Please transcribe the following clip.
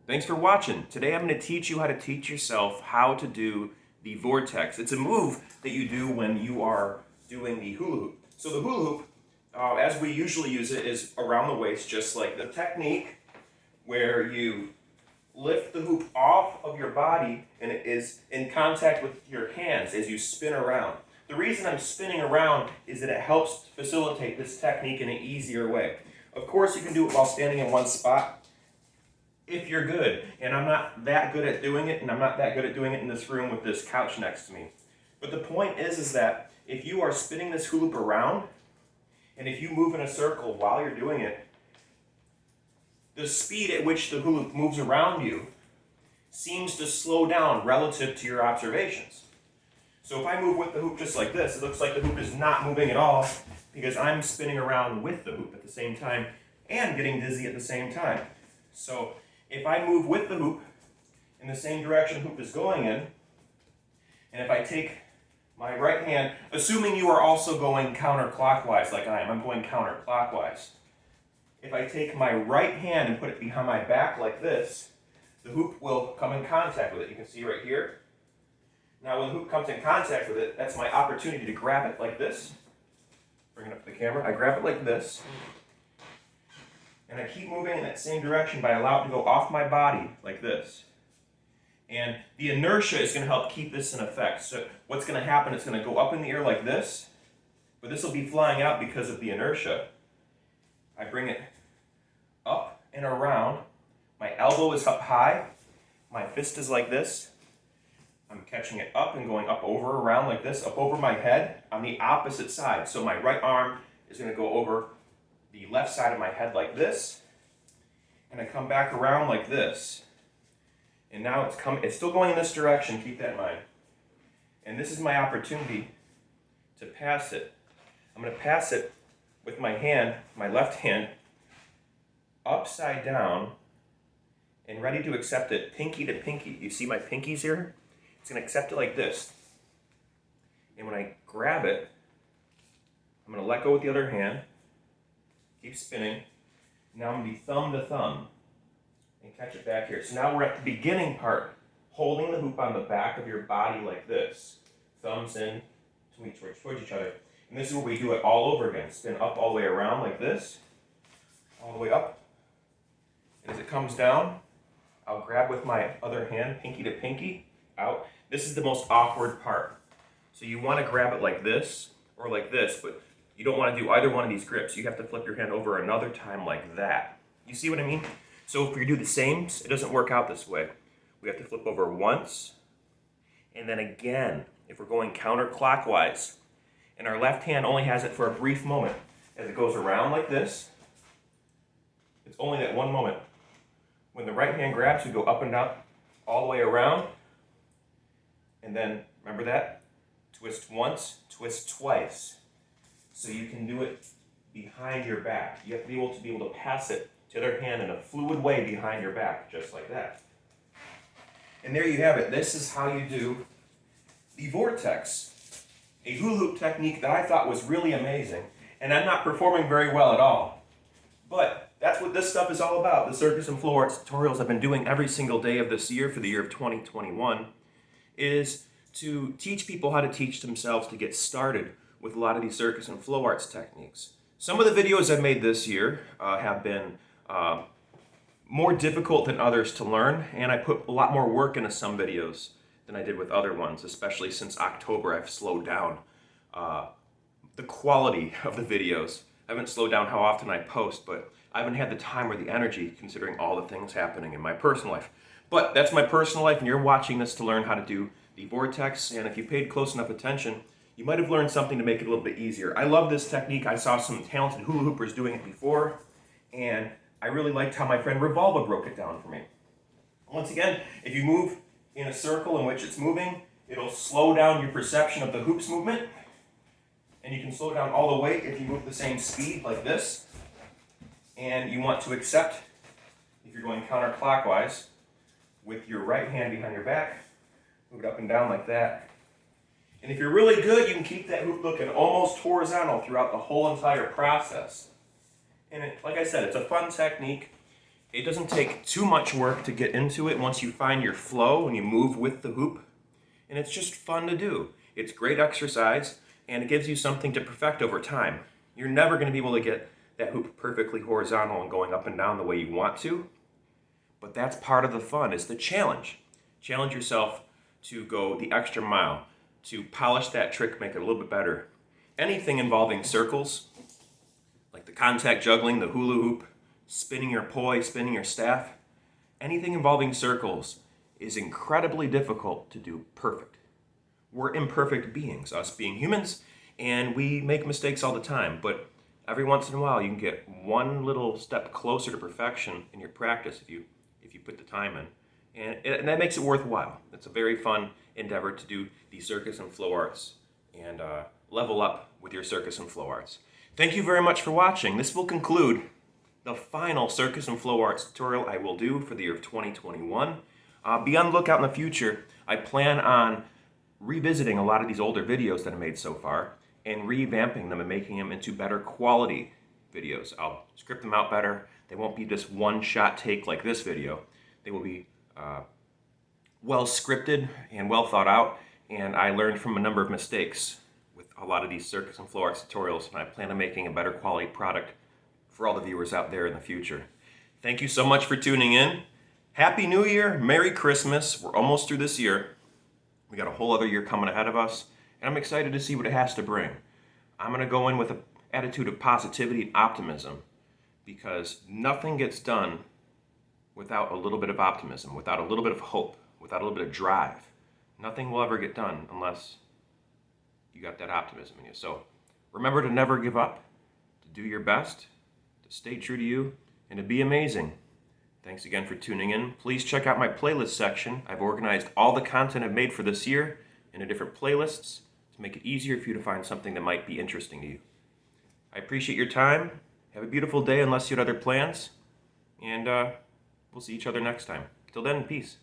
Thanks for watching. Today I'm going to teach you how to teach yourself how to do the Vortex. It's a move that you do when you are doing the hula hoop. So the hula hoop, as we usually use it, is around the waist, just like the technique where you lift the hoop off of your body and it is in contact with your hands as you spin around. The reason I'm spinning around is that it helps facilitate this technique in an easier way. Of course, you can do it while standing in one spot if you're good, and I'm not that good at doing it, and I'm not that good at doing it in this room with this couch next to me. But the point is that if you are spinning this hula hoop around, and if you move in a circle while you're doing it, the speed at which the hula hoop moves around you seems to slow down relative to your observations. So if I move with the hoop just like this, it looks like the hoop is not moving at all because I'm spinning around with the hoop at the same time and getting dizzy at the same time. So if I move with the hoop in the same direction the hoop is going in, and if I take my right hand, assuming you are also going counterclockwise like I am, I'm going counterclockwise. If I take my right hand and put it behind my back like this, the hoop will come in contact with it. You can see right here. Now when the hoop comes in contact with it, that's my opportunity to grab it like this. Bring it up to the camera. I grab it like this. And I keep moving in that same direction, but I allow it to go off my body like this. And the inertia is going to help keep this in effect. So what's going to happen, it's going to go up in the air like this, but this will be flying out because of the inertia. I bring it up and around. My elbow is up high. My fist is like this. I'm catching it up and going up over around like this, up over my head on the opposite side. So my right arm is going to go over the left side of my head like this, and I come back around like this. And now it's still going in this direction, keep that in mind. And this is my opportunity to pass it. I'm going to pass it with my hand, my left hand, upside down, and ready to accept it pinky to pinky. You see my pinkies here? It's going to accept it like this. And when I grab it, I'm going to let go with the other hand. Keep spinning. Now I'm going to be thumb to thumb and catch it back here. So now we're at the beginning part, holding the hoop on the back of your body like this. Thumbs in towards each other. And this is where we do it all over again. Spin up all the way around like this, all the way up. And as it comes down, I'll grab with my other hand, pinky to pinky, out. This is the most awkward part. So you want to grab it like this or like this, but you don't want to do either one of these grips. You have to flip your hand over another time like that. You see what I mean? So if we do the same, it doesn't work out this way. We have to flip over once, and then again, if we're going counterclockwise, and our left hand only has it for a brief moment. As it goes around like this, it's only that one moment. When the right hand grabs, we go up and down, all the way around, and then, remember that? Twist once, twist twice. So you can do it behind your back. You have to be able to pass it to the other hand in a fluid way behind your back, just like that. And there you have it. This is how you do the Vortex, a hula hoop technique that I thought was really amazing. And I'm not performing very well at all. But that's what this stuff is all about. The Circus and Flow Arts tutorials I've been doing every single day of this year for the year of 2021 is to teach people how to teach themselves to get started with a lot of these circus and flow arts techniques. Some of the videos I've made this year have been more difficult than others to learn, and I put a lot more work into some videos than I did with other ones, especially since October I've slowed down the quality of the videos. I haven't slowed down how often I post, but I haven't had the time or the energy considering all the things happening in my personal life. But that's my personal life, and you're watching this to learn how to do the Vortex, and if you paid close enough attention, you might have learned something to make it a little bit easier. I love this technique. I saw some talented hula hoopers doing it before, and I really liked how my friend Revolva broke it down for me. Once again, if you move in a circle in which it's moving, it'll slow down your perception of the hoop's movement, and you can slow down all the way if you move the same speed like this. And you want to accept, if you're going counterclockwise, with your right hand behind your back, move it up and down like that. And if you're really good, you can keep that hoop looking almost horizontal throughout the whole entire process. And like I said, it's a fun technique, It doesn't take too much work to get into it once you find your flow and you move with the hoop. And it's just fun to do. It's great exercise, and it gives you something to perfect over time. You're never going to be able to get that hoop perfectly horizontal and going up and down the way you want to, but that's part of the fun, is the challenge. Challenge yourself to go the extra mile, to polish that trick, make it a little bit better. Anything involving circles, like the contact juggling, the hula hoop, spinning your poi, spinning your staff, anything involving circles is incredibly difficult to do perfect. We're imperfect beings, us being humans, and we make mistakes all the time, but every once in a while you can get one little step closer to perfection in your practice if you put the time in, and that makes it worthwhile. It's a very fun endeavor to do the circus and flow arts and level up with your circus and flow arts. Thank you very much for watching. This will conclude the final circus and flow arts tutorial I will do for the year of 2021. Be on the lookout in the future. I plan on revisiting a lot of these older videos that I made so far and revamping them and making them into better quality videos. I'll script them out better. They won't be just one-shot take like this video. They will be well scripted and well thought out, and I learned from a number of mistakes with a lot of these circus and flow arts tutorials, and I plan on making a better quality product for all the viewers out there in the future. Thank you so much for tuning in. Happy New Year, Merry Christmas. We're almost through this year. We got a whole other year coming ahead of us, and I'm excited to see what it has to bring. I'm going to go in with an attitude of positivity and optimism, because nothing gets done without a little bit of optimism, without a little bit of hope, without a little bit of drive. Nothing will ever get done unless you got that optimism in you. So remember to never give up, to do your best, to stay true to you, and to be amazing. Thanks again for tuning in. Please check out my playlist section. I've organized all the content I've made for this year into different playlists to make it easier for you to find something that might be interesting to you. I appreciate your time. Have a beautiful day unless you had other plans. And we'll see each other next time. Till then, peace.